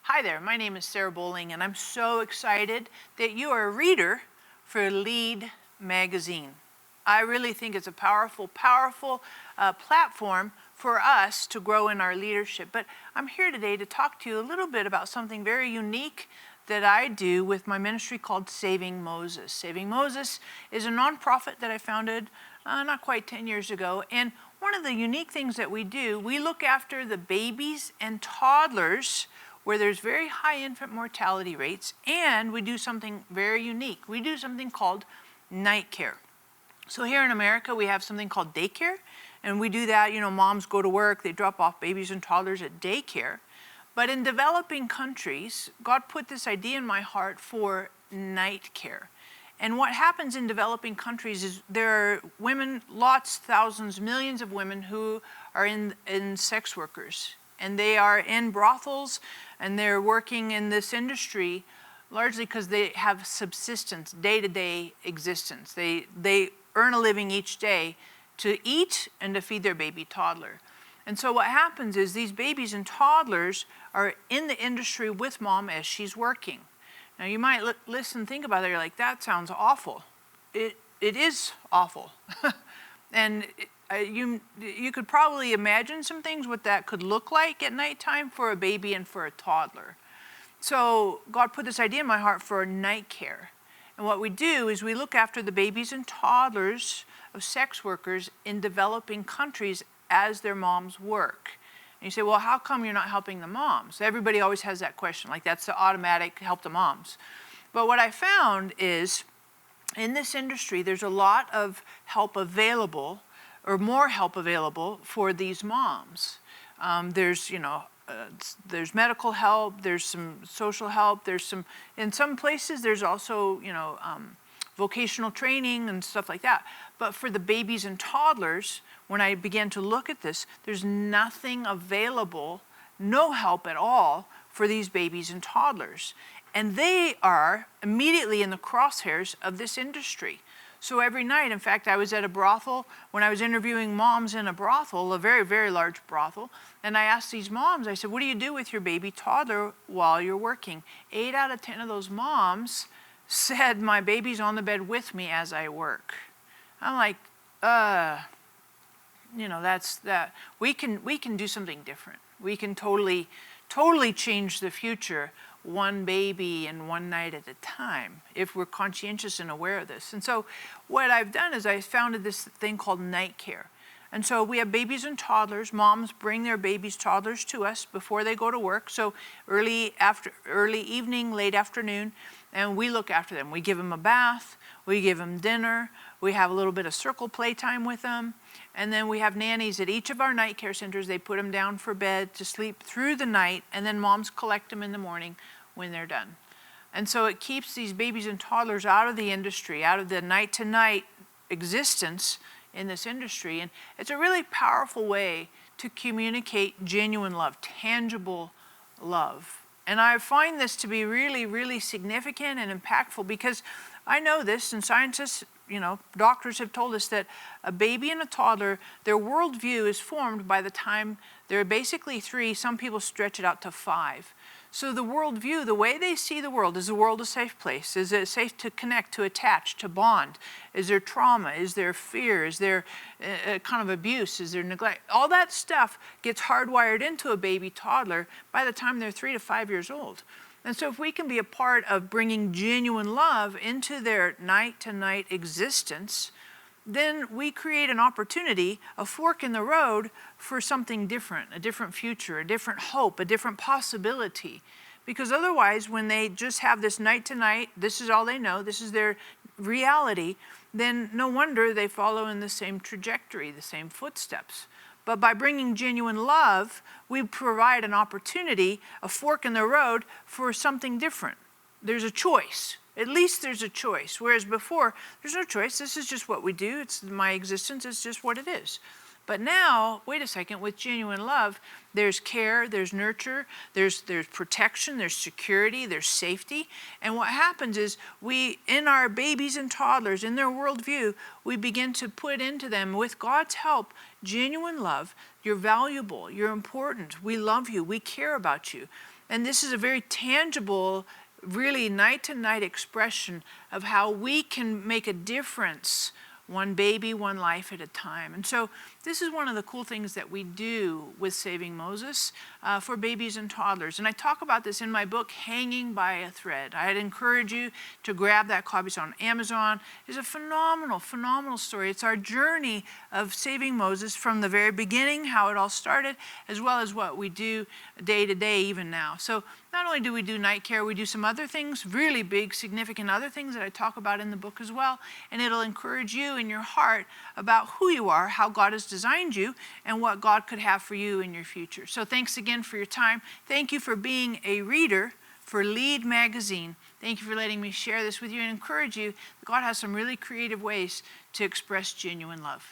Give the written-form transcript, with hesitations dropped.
Hi there, my name is Sarah Bowling, and I'm so excited that you are a reader for Lead Magazine. I really think it's a powerful platform for us to grow in our leadership. But I'm here today to talk to you a little bit about something very unique that I do with my ministry called Saving Moses. Saving Moses is a nonprofit that I founded not quite 10 years ago. And one of the unique things that we do, we look after the babies and toddlers where there's very high infant mortality rates, and we do something very unique. We do something called night care. So here in America, we have something called daycare, and we do that, moms go to work, they drop off babies and toddlers at daycare. But in developing countries, God put this idea in my heart for night care. And what happens in developing countries is there are women, lots, thousands, millions of women who are in sex workers. And they are in brothels, and they're working in this industry largely because they have subsistence, day-to-day existence. They earn a living each day to eat and to feed their baby toddler. And so what happens is these babies and toddlers are in the industry with mom as she's working. Now you might listen, think about it, you're like, that sounds awful. It is awful. And you could probably imagine some things what that could look like at nighttime for a baby and for a toddler. So God put this idea in my heart for night care. And what we do is we look after the babies and toddlers of sex workers in developing countries as their moms work. And you say, well, how come you're not helping the moms? Everybody always has that question, like that's the automatic help the moms. But what I found is in this industry, there's a lot of help available, or more help available for these moms. There's medical help, there's some social help, in some places there's also, vocational training and stuff like that. But for the babies and toddlers, when I began to look at this, there's nothing available, no help at all for these babies and toddlers. And they are immediately in the crosshairs of this industry. So every night, in fact, I was at a brothel when I was interviewing moms in a brothel, a very, very large brothel, and I asked these moms, I said, what do you do with your baby toddler while you're working? 8 out of 10 of those moms said, my baby's on the bed with me as I work. I'm like, that's that. We can do something different. We can totally change the future one baby and one night at a time if we're conscientious and aware of this. And so what I've done is I founded this thing called night care. And so we have babies and toddlers. Moms bring their babies, toddlers to us before they go to work. So early evening, late afternoon, and we look after them. We give them a bath, we give them dinner, we have a little bit of circle playtime with them. And then we have nannies at each of our night care centers. They put them down for bed to sleep through the night, and then moms collect them in the morning when they're done. And so it keeps these babies and toddlers out of the industry, out of the night-to-night existence in this industry. And it's a really powerful way to communicate genuine love, tangible love. And I find this to be really, really significant and impactful because I know this, and scientists, doctors have told us that a baby and a toddler, their worldview is formed by the time they're basically 3. Some people stretch it out to 5. So the worldview, the way they see the world, is the world a safe place? Is it safe to connect, to attach, to bond? Is there trauma? Is there fear? Is there kind of abuse? Is there neglect? All that stuff gets hardwired into a baby toddler by the time they're 3 to 5 years old. And so if we can be a part of bringing genuine love into their night-to-night existence, then we create an opportunity, a fork in the road for something different, a different future, a different hope, a different possibility. Because otherwise, when they just have this night-to-night, this is all they know, this is their reality, then no wonder they follow in the same trajectory, the same footsteps. But by bringing genuine love, we provide an opportunity, a fork in the road for something different. There's a choice. At least there's a choice. Whereas before, there's no choice. This is just what we do. It's my existence. It's just what it is. But now, wait a second, with genuine love, there's care, there's nurture, there's protection, there's security, there's safety. And what happens is we, in our babies and toddlers, in their worldview, we begin to put into them, with God's help, genuine love. You're valuable, you're important, we love you, we care about you. And this is a very tangible, really night-to-night expression of how we can make a difference, one baby, one life at a time. And so this is one of the cool things that we do with Saving Moses for babies and toddlers. And I talk about this in my book, Hanging by a Thread. I'd encourage you to grab that copy. It's on Amazon. It's a phenomenal, phenomenal story. It's our journey of Saving Moses from the very beginning, how it all started, as well as what we do day to day even now. So not only do we do night care, we do some other things, really big, significant other things that I talk about in the book as well. And it'll encourage you in your heart about who you are, how God has designed you, and what God could have for you in your future. So thanks again for your time. Thank you for being a reader for Lead Magazine. Thank you for letting me share this with you and encourage you that God has some really creative ways to express genuine love.